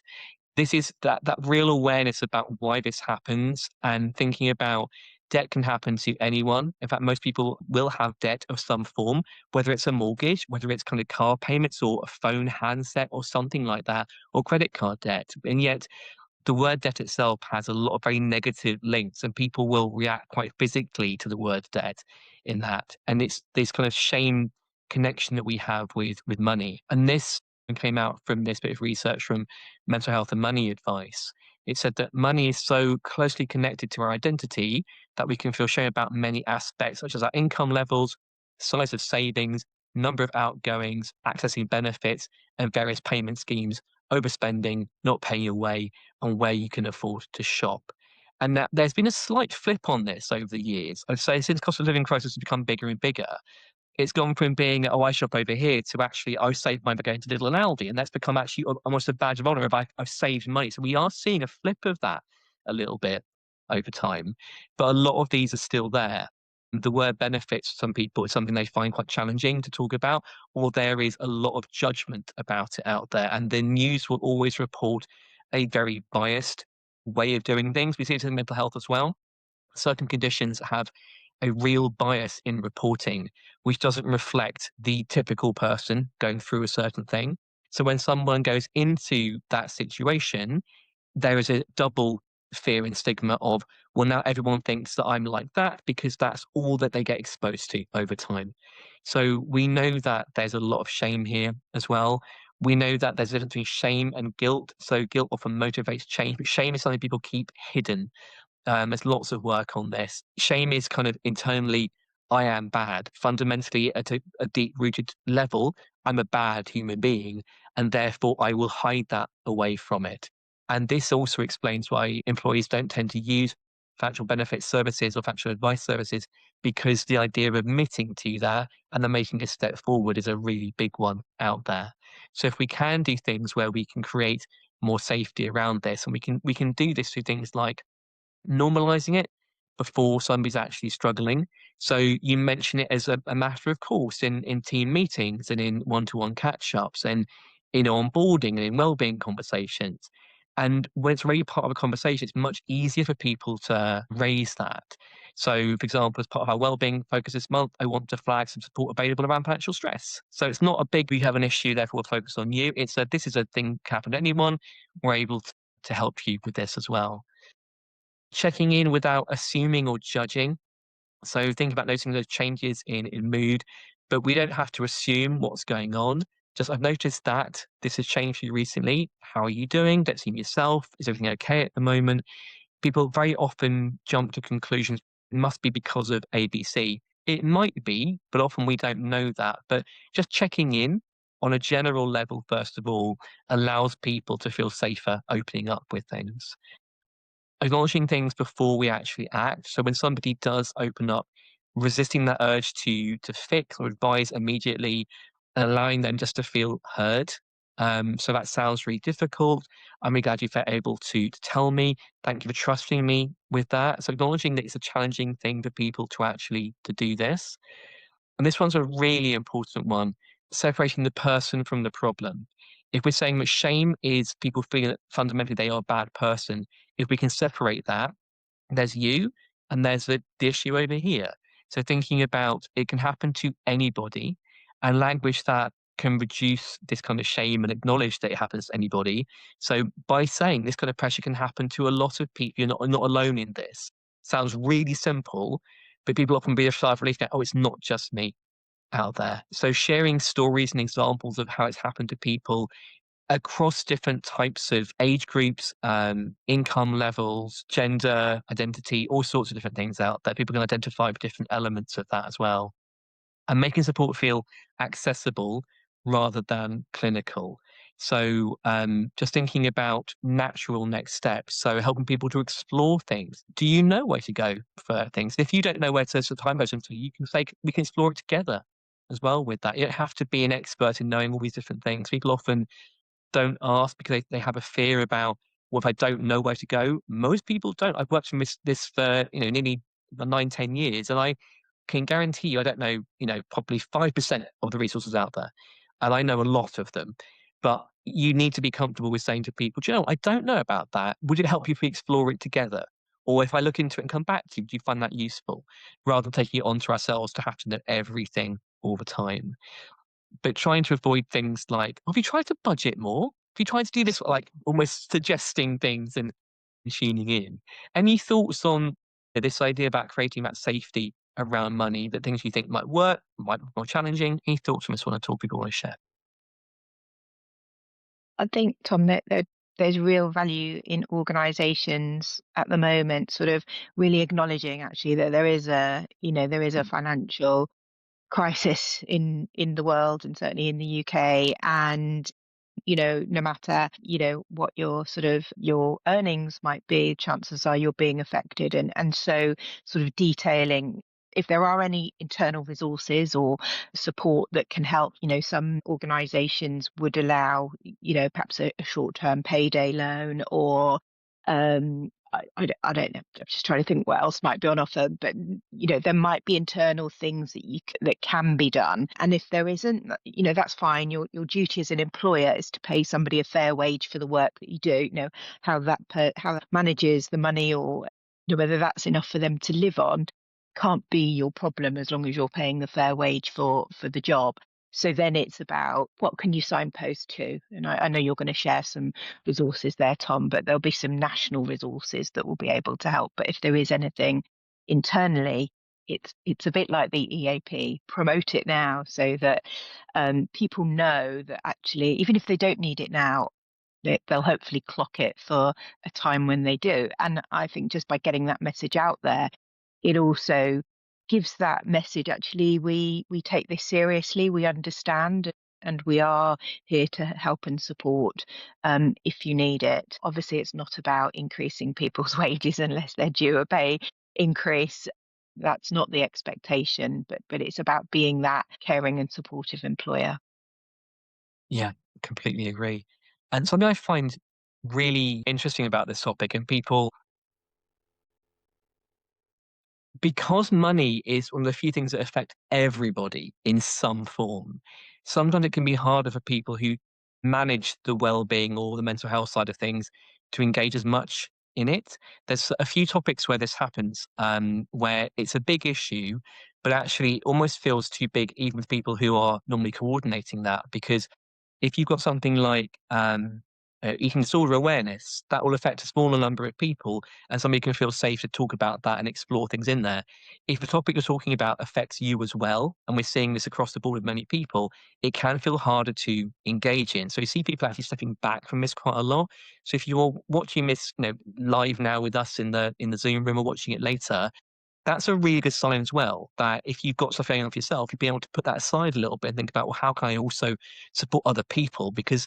this is that real awareness about why this happens and thinking about debt can happen to anyone. In fact, most people will have debt of some form, whether it's a mortgage, whether it's kind of car payments or a phone handset or something like that, or credit card debt. And yet the word debt itself has a lot of very negative links, and people will react quite physically to the word debt in that. And it's this kind of shame connection that we have with money. And this came out from this bit of research from mental health and money advice. It said that money is so closely connected to our identity that we can feel shame about many aspects, such as our income levels, size of savings, number of outgoings, accessing benefits, and various payment schemes, overspending, not paying your way, and where you can afford to shop. And that there's been a slight flip on this over the years. I'd say since cost of living crisis has become bigger and bigger, it's gone from being, "Oh, I shop over here," to actually, "I save mine by going to Lidl and Aldi," and that's become actually almost a badge of honor if I've saved money. So we are seeing a flip of that a little bit over time, but a lot of these are still there. The word benefits to some people is something they find quite challenging to talk about, or there is a lot of judgment about it out there, and the news will always report a very biased way of doing things. We see it in mental health as well. Certain conditions have a real bias in reporting, which doesn't reflect the typical person going through a certain thing. So when someone goes into that situation, there is a double fear and stigma of, well, now everyone thinks that I'm like that because that's all that they get exposed to over time. So we know that there's a lot of shame here as well. We know that there's a difference between shame and guilt. So guilt often motivates change, but shame is something people keep hidden. There's lots of work on this. Shame is kind of internally, I am bad. Fundamentally, at a deep rooted level, I'm a bad human being, and therefore I will hide that away from it. And this also explains why employees don't tend to use factual benefit services or factual advice services, because the idea of admitting to that and then making a step forward is a really big one out there. So if we can do things where we can create more safety around this, and we can do this through things like normalizing it before somebody's actually struggling. So you mention it as a matter of course in team meetings and in one-to-one catch-ups and in onboarding and in well-being conversations. And when it's really part of a conversation, it's much easier for people to raise that. So, for example, as part of our well-being focus this month, I want to flag some support available around financial stress. So it's not a big, we have an issue, therefore we'll focus on you. It's a, this is a thing can happen to anyone. We're able to help you with this as well. Checking in without assuming or judging. So think about noticing those changes in mood, but we don't have to assume what's going on. Just, I've noticed that this has changed for you recently. How are you doing? Don't seem yourself. Is everything okay at the moment? People very often jump to conclusions. It must be because of ABC. It might be, but often we don't know that. But just checking in on a general level, first of all, allows people to feel safer opening up with things. Acknowledging things before we actually act. So when somebody does open up, resisting that urge to fix or advise immediately, and allowing them just to feel heard. So that sounds really difficult. I'm really glad you felt able to tell me. Thank you for trusting me with that. So acknowledging that it's a challenging thing for people to actually to do this. And this one's a really important one, separating the person from the problem. If we're saying that shame is people feeling that fundamentally they are a bad person, if we can separate that, there's you and there's the issue over here. So thinking about it can happen to anybody, and language that can reduce this kind of shame and acknowledge that it happens to anybody. So by saying this kind of pressure can happen to a lot of people, you're not alone in this. Sounds really simple, but people often be a sigh of relief, go, oh, it's not just me out there. So sharing stories and examples of how it's happened to people across different types of age groups, income levels, gender, identity, all sorts of different things out there. People can identify with different elements of that as well. And making support feel accessible rather than clinical. So just thinking about natural next steps. So helping people to explore things. Do you know where to go for things? If you don't know where to sort of time them to, you can say we can explore it together as well with that. You don't have to be an expert in knowing all these different things. People often don't ask because they have a fear about, well, if I don't know where to go, most people don't. I've worked in this for, nearly 9, 10 years, and I can guarantee you I don't know, probably 5% of the resources out there. And I know a lot of them. But you need to be comfortable with saying to people, do you know, I don't know about that. Would it help you if we explore it together? Or if I look into it and come back to you, do you find that useful? Rather than taking it onto ourselves to have to know everything all the time. But trying to avoid things like, have you tried to budget more? Have you tried to do this, like almost suggesting things and tuning in? Any thoughts on this idea about creating that safety around money, that things you think might work, might be more challenging? Any thoughts on this one at all people want to share? I think, Tom, that there's real value in organizations at the moment, sort of really acknowledging actually that there is a financial crisis in the world and certainly in the UK. And no matter, what your sort of your earnings might be, chances are you're being affected. And so sort of detailing if there are any internal resources or support that can help, some organizations would allow, perhaps a short-term payday loan or I don't know. I'm just trying to think what else might be on offer, but there might be internal things that can be done. And if there isn't, that's fine. Your duty as an employer is to pay somebody a fair wage for the work that you do. How that manages the money or whether that's enough for them to live on can't be your problem as long as you're paying the fair wage for the job. So then it's about what can you signpost to? And I know you're going to share some resources there, Tom, but there'll be some national resources that will be able to help. But if there is anything internally, it's a bit like the EAP. Promote it now so that people know that actually, even if they don't need it now, they'll hopefully clock it for a time when they do. And I think just by getting that message out there, it also gives that message actually we take this seriously, we understand, and we are here to help and support if you need it. Obviously, it's not about increasing people's wages unless they're due a pay increase. That's not the expectation, but it's about being that caring and supportive employer. Yeah, completely agree. And something I find really interesting about this topic, and people, because money is one of the few things that affect everybody in some form, sometimes it can be harder for people who manage the well-being or the mental health side of things to engage as much in it. There's a few topics where this happens, where it's a big issue, but actually almost feels too big even with people who are normally coordinating that. Because if you've got something like eating disorder awareness, that will affect a smaller number of people, and somebody can feel safe to talk about that and explore things in there. If the topic you're talking about affects you as well, and we're seeing this across the board with many people, it can feel harder to engage in. So you see people actually stepping back from this quite a lot. So if you're watching this, live now with us in the Zoom room or watching it later, that's a really good sign as well, that if you've got stuff going on for yourself, you'd be able to put that aside a little bit and think about, well, how can I also support other people? Because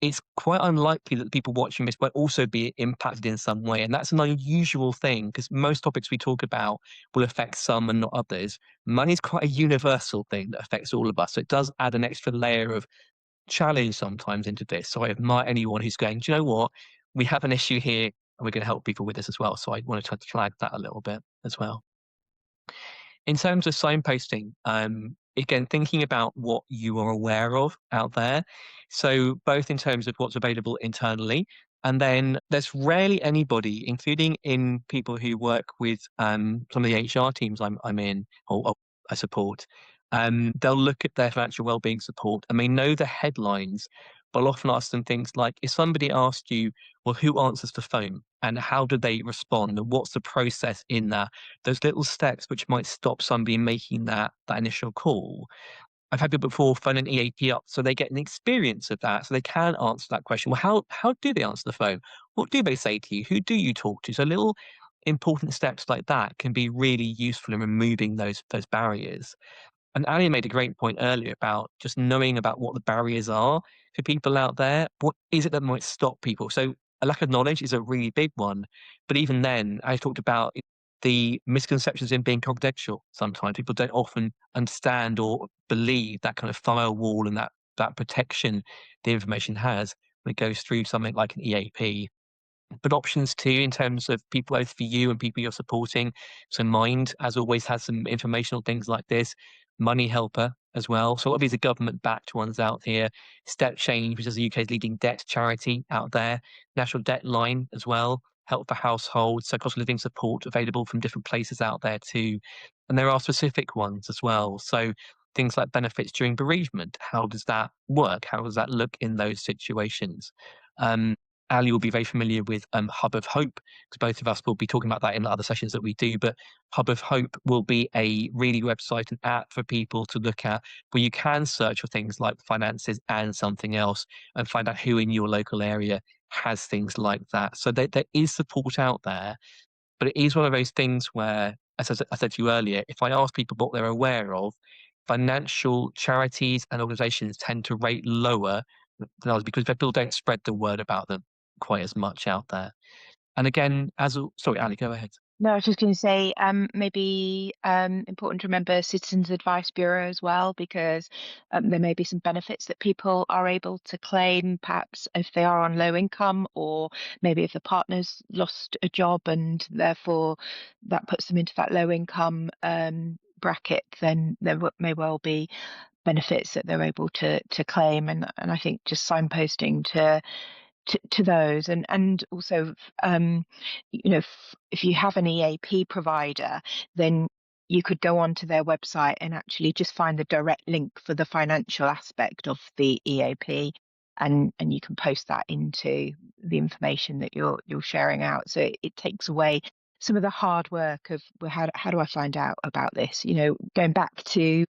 it's quite unlikely that the people watching this won't also be impacted in some way. And that's an unusual thing because most topics we talk about will affect some and not others. Money is quite a universal thing that affects all of us. So it does add an extra layer of challenge sometimes into this. So I admire anyone who's going, do you know what? We have an issue here and we're going to help people with this as well. So I want to try to flag that a little bit as well. In terms of signposting, again, thinking about what you are aware of out there. So, both in terms of what's available internally, and then there's rarely anybody, including in people who work with some of the HR teams I'm in or I support. They'll look at their financial well-being support and they know the headlines, but I'll often ask them things like, if somebody asked you, well, who answers the phone and how do they respond and what's the process in that? Those little steps which might stop somebody making that initial call. I've had people before phone an EAP up so they get an experience of that, so they can answer that question. Well, how do they answer the phone? What do they say to you? Who do you talk to? So little important steps like that can be really useful in removing those barriers. And Ali made a great point earlier about just knowing about what the barriers are for people out there. What is it that might stop people? So a lack of knowledge is a really big one. But even then, I talked about the misconceptions in being confidential. Sometimes people don't often understand or believe that kind of firewall and that protection the information has when it goes through something like an EAP. But options too, in terms of people both for you and people you're supporting. So Mind, as always, has some informational things like this. Money Helper as well. So obviously government-backed ones out here. Step Change, which is the UK's leading debt charity out there. National Debt Line as well. Help for Households, so cost of living support available from different places out there too. And there are specific ones as well. So things like benefits during bereavement. How does that work? How does that look in those situations? Um, Ali will be very familiar with Hub of Hope, because both of us will be talking about that in the other sessions that we do. But Hub of Hope will be a really website and app for people to look at where you can search for things like finances and something else and find out who in your local area has things like that. So there is support out there, but it is one of those things where, as I said to you earlier, if I ask people what they're aware of, financial charities and organizations tend to rate lower than others because people don't spread the word about them quite as much out there. And again, sorry, Ali, go ahead. No, I was just going to say, maybe important to remember Citizens Advice Bureau as well, because there may be some benefits that people are able to claim, perhaps if they are on low income, or maybe if the partner's lost a job and therefore that puts them into that low income bracket, then there may well be benefits that they're able to claim. And I think just signposting to those, and also if you have an EAP provider, then you could go onto their website and actually just find the direct link for the financial aspect of the EAP, and you can post that into the information that you're sharing out. So it takes away some of the hard work of, well, how do I find out about this? Going back to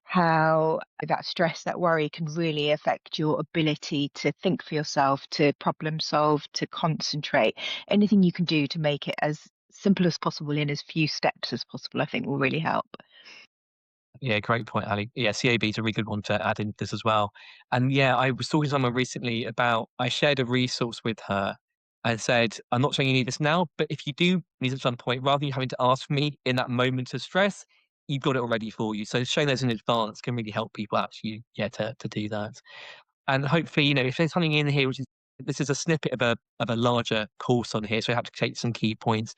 how that stress, that worry can really affect your ability to think for yourself, to problem solve, to concentrate. Anything you can do to make it as simple as possible in as few steps as possible, I think will really help. Yeah, great point, Ali. Yeah, CAB is a really good one to add into this as well. And yeah, I was talking to someone recently about, I shared a resource with her and said, I'm not saying you need this now, but if you do need it at some point, rather than you having to ask me in that moment of stress, you've got it already for you. So showing those in advance can really help people actually, yeah, to do that. And hopefully, if there's something in here which is, this is a snippet of a larger course on here, so I have to take some key points.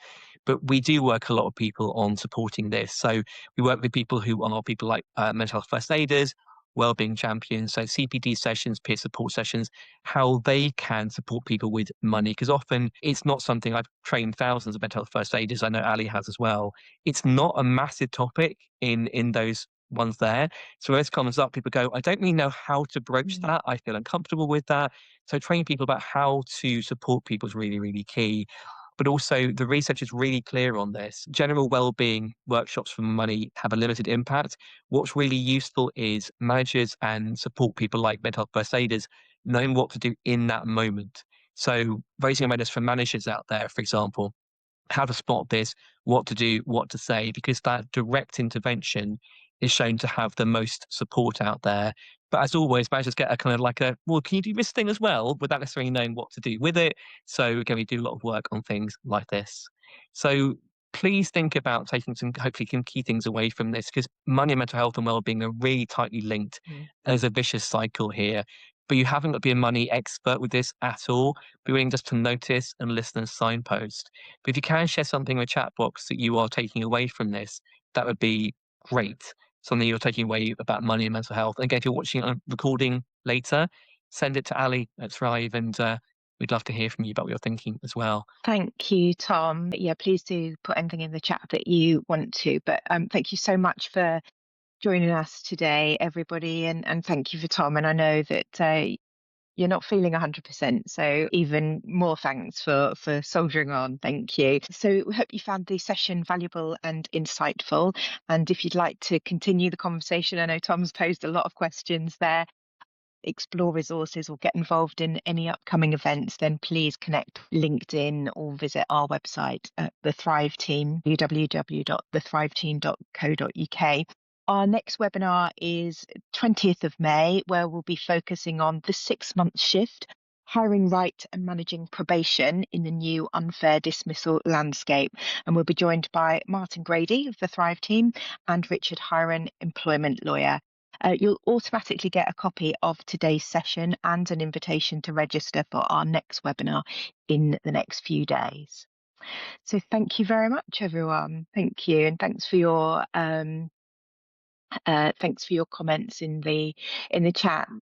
But we do work a lot of people on supporting this. So we work with people who are people like mental health first aiders, wellbeing champions, so CPD sessions, peer support sessions, how they can support people with money. Because often it's not something, I've trained thousands of mental health first aiders. I know Ali has as well. It's not a massive topic in those ones there. So when this comes up, people go, I don't really know how to broach that. I feel uncomfortable with that. So training people about how to support people is really, really key. But also the research is really clear on this. General well-being workshops for money have a limited impact. What's really useful is managers and support people like mental health first aiders knowing what to do in that moment. So raising awareness for managers out there, for example, how to spot this, what to do, what to say, because that direct intervention is shown to have the most support out there. But as always, managers get a kind of like well, can you do this thing as well without necessarily knowing what to do with it? So again, we do a lot of work on things like this. So please think about taking hopefully some key things away from this, because money and mental health and well-being are really tightly linked. There's a vicious cycle here. But you haven't got to be a money expert with this at all. Be willing just to notice and listen and signpost. But if you can share something in the chat box that you are taking away from this, that would be great. Something you're taking away about money and mental health. And again, if you're watching a recording later, send it to Ali at Thrive, and we'd love to hear from you about what you're thinking as well. Thank you, Tom. Yeah, please do put anything in the chat that you want to. But thank you so much for joining us today, everybody, and thank you for Tom. And I know that you're not feeling 100%, so even more thanks for soldiering on. Thank you. So we hope you found the session valuable and insightful. And if you'd like to continue the conversation, I know Tom's posed a lot of questions there, explore resources or get involved in any upcoming events, then please connect LinkedIn or visit our website at the Thrive Team, www.thethriveteam.co.uk. Our next webinar is 20th of May, where we'll be focusing on the 6-month shift, hiring right and managing probation in the new unfair dismissal landscape. And we'll be joined by Martin Grady of the Thrive team and Richard Hiron, employment lawyer. You'll automatically get a copy of today's session and an invitation to register for our next webinar in the next few days. So thank you very much, everyone. Thank you, and thanks for your comments in the chat.